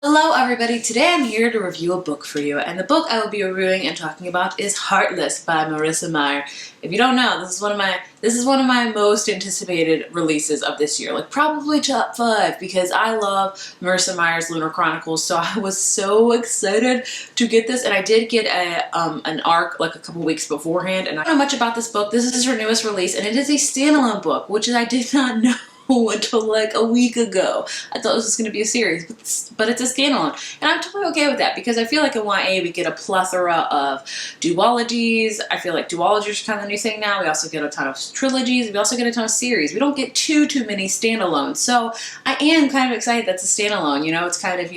Hello everybody, today I'm here to review a book for you, and the book I will be reviewing and talking about is Heartless by Marissa Meyer. If you don't know, this is one of my most anticipated releases of this year, like probably top 5, because I love Marissa Meyer's Lunar Chronicles, so I was so excited to get this, and I did get an arc like a couple weeks beforehand, and I don't know much about this book. This is her newest release, and it is a standalone book, which I did not know until like a week ago. I thought this was going to be a series, but it's a standalone. And I'm totally okay with that because I feel like in YA we get a plethora of duologies. I feel like duologies are kind of the new thing now. We also get a ton of trilogies. We also get a ton of series. We don't get too many standalones. So I am kind of excited that's a standalone. You know, it's kind of,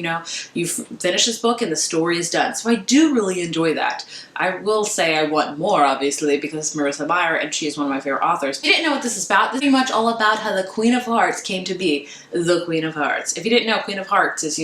you finish this book and the story is done. So I do really enjoy that. I will say I want more, obviously, because it's Marissa Meyer and she is one of my favorite authors. If you didn't know what this is about, this is pretty much all about how the Queen of Hearts came to be the Queen of Hearts. If you didn't know, Queen of Hearts is,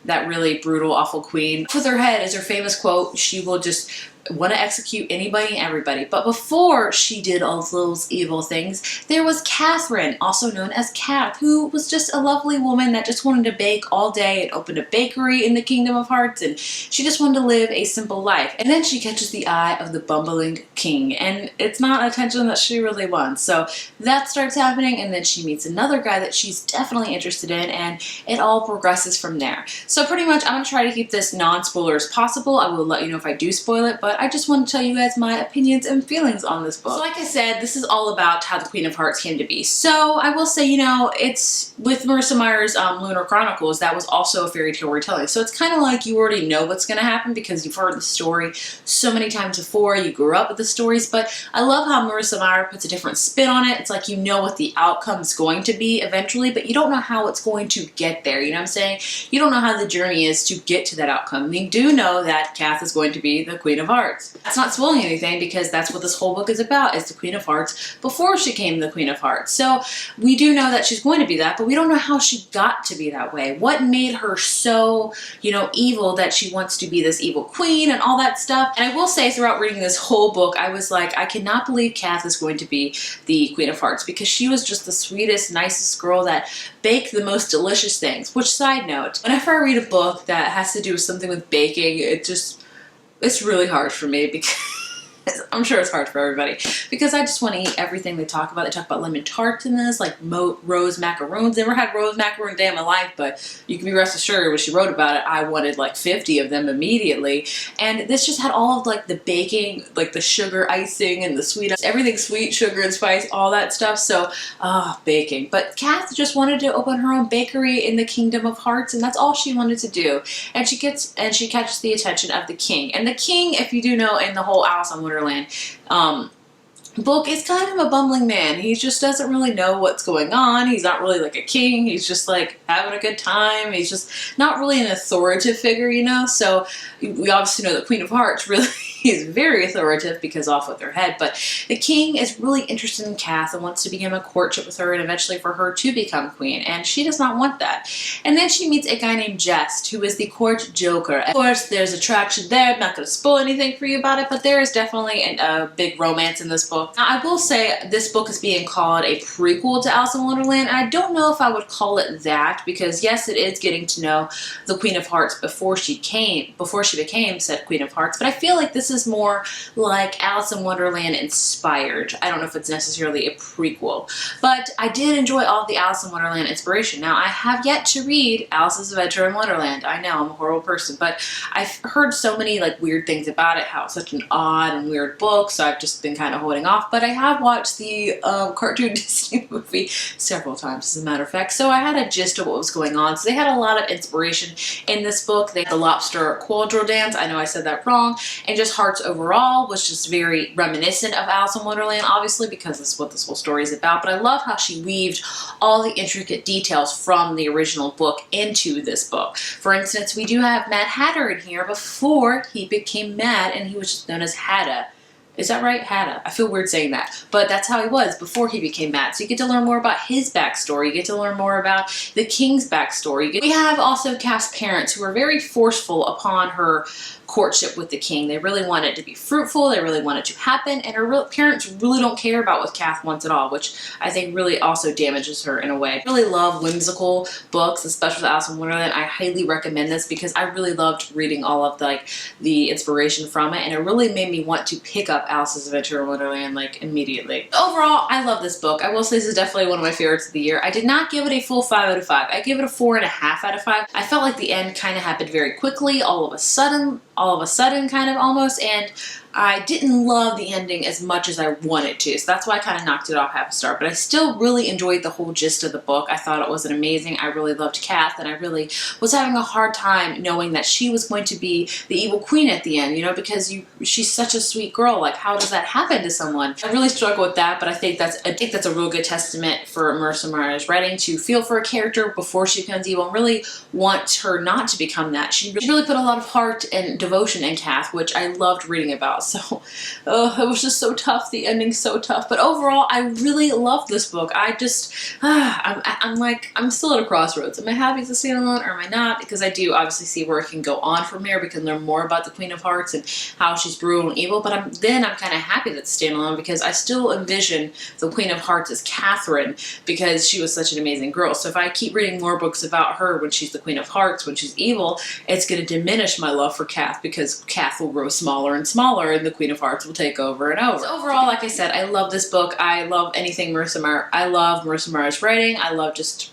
that really brutal, awful queen. With her head is her famous quote, she will just want to execute anybody and everybody. But before she did all those evil things, there was Catherine, also known as Kath, who was just a lovely woman that just wanted to bake all day and opened a bakery in the Kingdom of Hearts, and she just wanted to live a simple life. And then she catches the eye of the bumbling king, and it's not attention that she really wants. So that starts happening, and then she meets another guy that she's definitely interested in, and it all progresses from there. So pretty much I'm going to try to keep this non-spoiler as possible. I will let you know if I do spoil it, but I just want to tell you guys my opinions and feelings on this book. So like I said, this is all about how the Queen of Hearts came to be. So I will say, it's with Marissa Meyer's Lunar Chronicles, that was also a fairy tale retelling. So it's kind of like you already know what's going to happen because you've heard the story so many times before. You grew up with the stories, but I love how Marissa Meyer puts a different spin on it. It's like you know what the outcome is going to be eventually, but you don't know how it's going to get there. You know what I'm saying? You don't know how the journey is to get to that outcome. You do know that Kath is going to be the Queen of Hearts. That's not spoiling anything because that's what this whole book is about, is the Queen of Hearts before she became the Queen of Hearts. So we do know that she's going to be that, but we don't know how she got to be that way. What made her so, evil that she wants to be this evil queen and all that stuff. And I will say throughout reading this whole book, I was like, I cannot believe Kath is going to be the Queen of Hearts because she was just the sweetest, nicest girl that baked the most delicious things. Which, side note, whenever I read a book that has to do with something with baking, it's really hard for me because I'm sure it's hard for everybody because I just want to eat everything they talk about. They talk about lemon tarts in this, like rose macaroons. Never had rose macaroon day in my life, but you can be rest assured when she wrote about it, I wanted like 50 of them immediately. And this just had all of like the baking, like the sugar icing and the sweet, everything sweet, sugar and spice, all that stuff. So, baking. But Kath just wanted to open her own bakery in the Kingdom of Hearts, and that's all she wanted to do. And she catches the attention of the king. And the king, if you do know, in the whole Alice in Wonderland book, is kind of a bumbling man. He just doesn't really know what's going on. He's not really like a king. He's just like having a good time. He's just not really an authoritative figure, So we obviously know that Queen of Hearts really is very authoritative because off with her head. But the king is really interested in Kath and wants to begin a courtship with her and eventually for her to become queen. And she does not want that. And then she meets a guy named Jest, who is the court joker. Of course, there's attraction there. I'm not going to spoil anything for you about it, but there is definitely a big romance in this book. Now, I will say this book is being called a prequel to Alice in Wonderland. And I don't know if I would call it that because yes, it is getting to know the Queen of Hearts before she became said Queen of Hearts. But I feel like this is more like Alice in Wonderland inspired. I don't know if it's necessarily a prequel, but I did enjoy all the Alice in Wonderland inspiration. Now, I have yet to read Alice's Adventure in Wonderland. I know I'm a horrible person, but I've heard so many like weird things about it, how it's such an odd and weird book, so I've just been kind of holding off. But I have watched the cartoon Disney movie several times, as a matter of fact, so I had a gist of what was going on. So they had a lot of inspiration in this book. They had the lobster quadrille dance. I know I said that wrong. And just Hearts overall was just very reminiscent of Alice in Wonderland, obviously, because this is what this whole story is about. But I love how she weaved all the intricate details from the original book into this book. For instance, we do have Mad Hatter in here before he became mad and he was just known as Hatta. Is that right? Hadda. I feel weird saying that. But that's how he was before he became mad. So you get to learn more about his backstory. You get to learn more about the king's backstory. We have also Cath's parents who are very forceful upon her courtship with the king. They really want it to be fruitful. They really want it to happen. And her parents really don't care about what Cath wants at all, which I think really also damages her in a way. I really love whimsical books, especially with Alice in Wonderland. I highly recommend this because I really loved reading all of the inspiration from it, and it really made me want to pick up Alice's Adventure in Wonderland immediately. Overall, I love this book. I will say this is definitely one of my favorites of the year. I did not give it a full 5 out of 5. I gave it a 4.5 out of 5. I felt like the end kind of happened very quickly, all of a sudden kind of almost, and I didn't love the ending as much as I wanted to, so that's why I kind of knocked it off half a star, but I still really enjoyed the whole gist of the book. I thought it was amazing. I really loved Cath, and I really was having a hard time knowing that she was going to be the evil queen at the end, you know, because she's such a sweet girl. Like, how does that happen to someone? I really struggle with that, but I think that's a real good testament for Marissa Meyer's writing, to feel for a character before she becomes evil and really want her not to become that. She really put a lot of heart and devotion in Cath, which I loved reading about. So it was just so tough. The ending's so tough. But overall, I really loved this book. I just, I'm still at a crossroads. Am I happy it's a standalone or am I not? Because I do obviously see where it can go on from here. We can learn more about the Queen of Hearts and how she's brutal and evil. But I'm kind of happy that it's standalone because I still envision the Queen of Hearts as Catherine because she was such an amazing girl. So if I keep reading more books about her when she's the Queen of Hearts, when she's evil, it's going to diminish my love for Cath because Cath will grow smaller and smaller and the Queen of Hearts will take over and over. So overall, like I said, I love this book. I love anything Marissa Meyer. I love Marissa Meyer's writing. I love just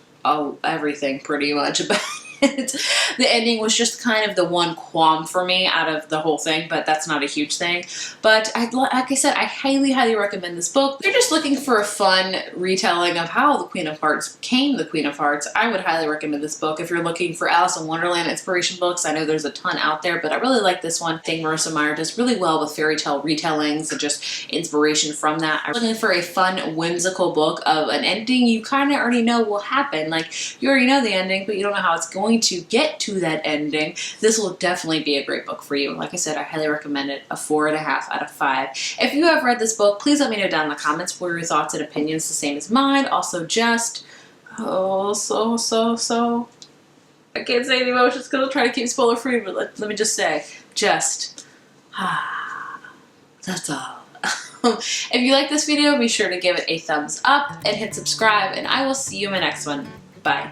everything pretty much about it. The ending was just kind of the one qualm for me out of the whole thing, but that's not a huge thing. But like I said, I highly recommend this book. If you're just looking for a fun retelling of how the Queen of Hearts became the Queen of Hearts, I would highly recommend this book. If you're looking for Alice in Wonderland inspiration books, I know there's a ton out there, but I really like this one. I think Marissa Meyer does really well with fairy tale retellings and just inspiration from that. I'm looking for a fun, whimsical book of an ending you kind of already know will happen. Like, you already know the ending, but you don't know how it's going to get to that ending. This will definitely be a great book for you. And like I said, I highly recommend it. A 4.5 out of 5. If you have read this book, please let me know down in the comments what your thoughts and opinions, the same as mine. Also, just so I can't say any emotions because I'll try to keep spoiler free, but let me just say, just that's all. If you like this video, be sure to give it a thumbs up and hit subscribe, and I will see you in my next one. Bye.